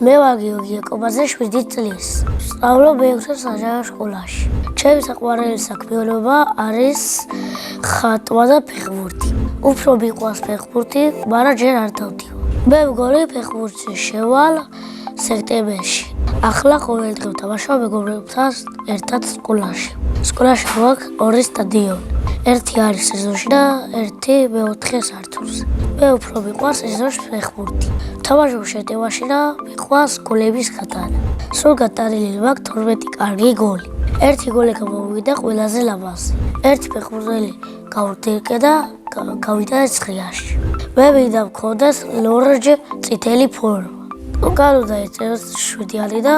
მე ვარ გიორგი ეკობაძე 7 წლის. სწავლობ მეექვსე საჯარო სკოლაში. ჩემი საყვარელი საქმიანობა არის ხატვა და ფეხბურთი. უფრო მიყვარს ფეხბურთი, მაგრამ ჯერ არ დავდივარ. მე მგონი ფეხბურთში შევალ სექტემბერში. ახლა ყოველ დღე ვთამაშობ მეგობრებთან ერთად სკოლაში. სკოლაში გვაქვს 2 სტადიონი. ერთი არის სეზონში და ერთი მეოთხე სართულზე. მე უფრო მიყვარს სეზონში ფეხბურთი. ვთამაშობ შეტევაში და მიყვარს გოლების გატანა. სულ გატანილი მაქვს 12 კარგი გოლი. ერთი გოლი გამოვიდა ყველაზე ლამაზი. ერთი ფეხბურთელი გავდირკე და გავიტანე ცხრიაში. მე მინდა მქონდეს ლორჯ წითელი ფორმა. უკანო დაიწეროს 7-იანი და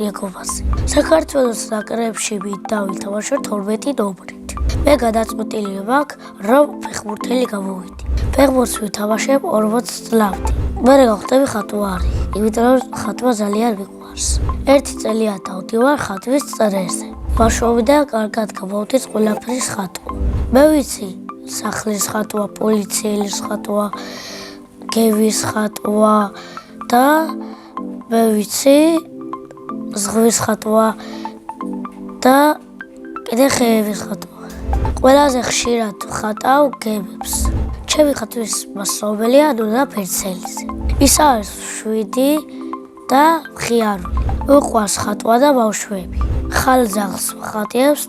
ეკობაზე. საქართველოს ნაკრებში მინდა ვითამაშო 12 ნომრით. მე გადაწყვეტილი მაქვს, რომ ფეხბურთელი გამოვიდი. ფეხბურთს ვითამაშებ 40 წლამდე. მე გავხდები ხატვარი, იმიტომ რომ ხატვა ძალიან მიყვარს. 1 წელია დავდივარ ხატვის წრეზე. ბავშვობიდან კარგად გამოვდის ყველაფრის ხატვა. მე ვიცი სახლის ხატვა, პოლიციელის ხატვა, გევის ხატვა და მე ვიცი ზღვის ხატვა და კიდე ხეების ხატვა. ყველაზე ხშირად ხატავ გემებს. ჩემი ხატვის მასწავლებელი ნუნა ფერცელიძე. ის არის 7 და მხიარული. უყვარს ხატვა და ბავშვები. ხალ ძაღლს ხატიებს,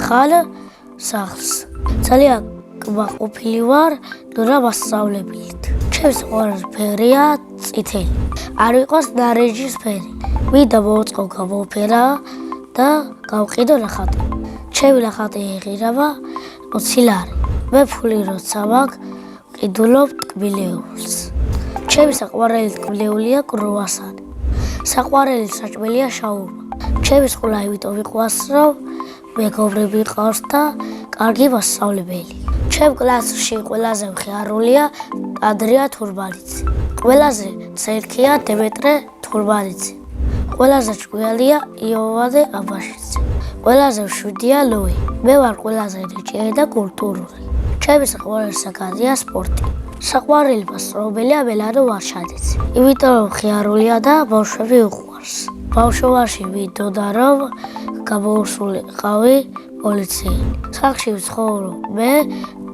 ხალ სახლს. ძალიან კმაყოფილი ვარ ნუნა მასწავლებლით. ჩემი საყვარელი ფერია წითელი. არ მიყვარს ნარინჯის ფერი. მინდა მოვწყო გამოფერა და გავყიდო ნახატი. ჩემი ნახატი ეღირება 20 ლარი. მე ფული როცა მაქვს, ვყიდულობ ტკბილეულს. ჩემი საყვარელი ტკბილეულია კრუასანი. საყვარელი საჭმელია შაურმა. ჩემი სკოლა იმიტომ მიყვარს, რომ მეგობრები ყავს და კარგი მასწავლებელი. ჩემ კლასში ყველაზე მხიარულია ანდრია თურმანიძე. ყველაზე ცერქია დემეტრე თურმანიძე. ყველაზე ჭკვიანია იოვანე აბაშიძე. ყველაზე მშვიდია ლუი. მე ვარ ყველაზე ნიჭიერი და კულტურული. ჩემი საყვარელი საგანია სპორტი. საყვარელი მასწავლებელია მელანო ვარშაძე. იმიტომ რომ მხიარულია და ბავშვები უყვარს. ბავშვობაში მინდოდა რომ გამოვსულიყავი პოლიციელი. სახლში ვცხოვრობ მე,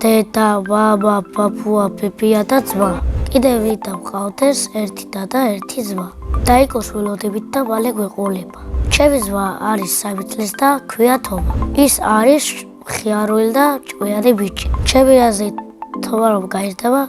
დედა, მამა, პაპუა, პეპია და ძმა. კიდევ მინდა მყავდეს ერთი და ერთი ძმა. დაიკოს ველოდებით და მალე გვეყოლება. ჩემი ძმა არის 3 წლის და ქვია თომა. ის არის მხიარული და ჭკვიანი ბიჭი. ჩემი აზრით თომა რომ გაიზრდება,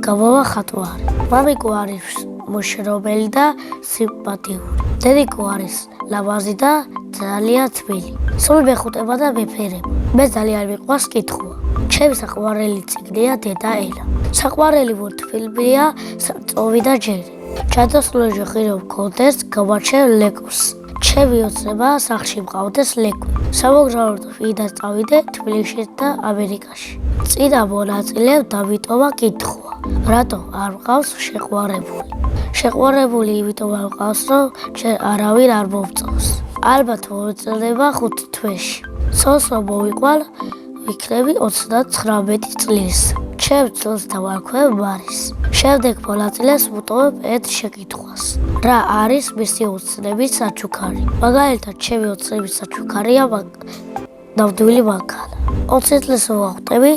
გამოვა ხატვარი. მამიკო არის მოშრომელი და სიმპათიური. დედიკო არის ლამაზი და ძალიან თბილი. სულ მეხუტება და მეფერება. მე ძალიან მიყვარს კითხვა. ჩემი საყვარელი წიგნია დედა ენა. საყვარელი მულტფილმია წოვი და ჯერი. ჩადოსულოჟი ხირო მქონდეს გამარჩენ ლეკოს. ჩემი ოცნება სახლში მყავდეს ლეკვი. სამოგზაუროდ ვიდა წავიდე თბილისში და ამერიკაში. წინა მონაწილემ დამიტოვა კითხვა. რატო არ მყავს შეყვარებული? შეყვარებული იმიტომ არ მყავს, რომ ჯერ არავინ არ მომწონს. ალბათ მომწონება 5 თვეში. ცოლს რომ მოვიყვალ, ვიქნები 39 წლის. ჩემ ცოლს დავარქვევ მარის. შემდეგ მონაწილეს ვუტოვებ ერთ შეკითხვას. რა არის მისი ოცნების საჩუქარი? მაგალითად, ჩემი ოცნების საჩუქარია ნამდვილი მანქანა. 20 წლის ვახტები,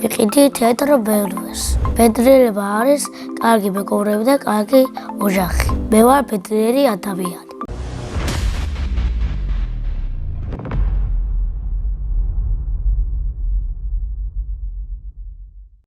ვიყიდი თეატრ ბელვეს. ბედნიერება არის კარგი მეგობრები და კარგი ოჯახი. მე ვარ ბედნიერი ადამიანი.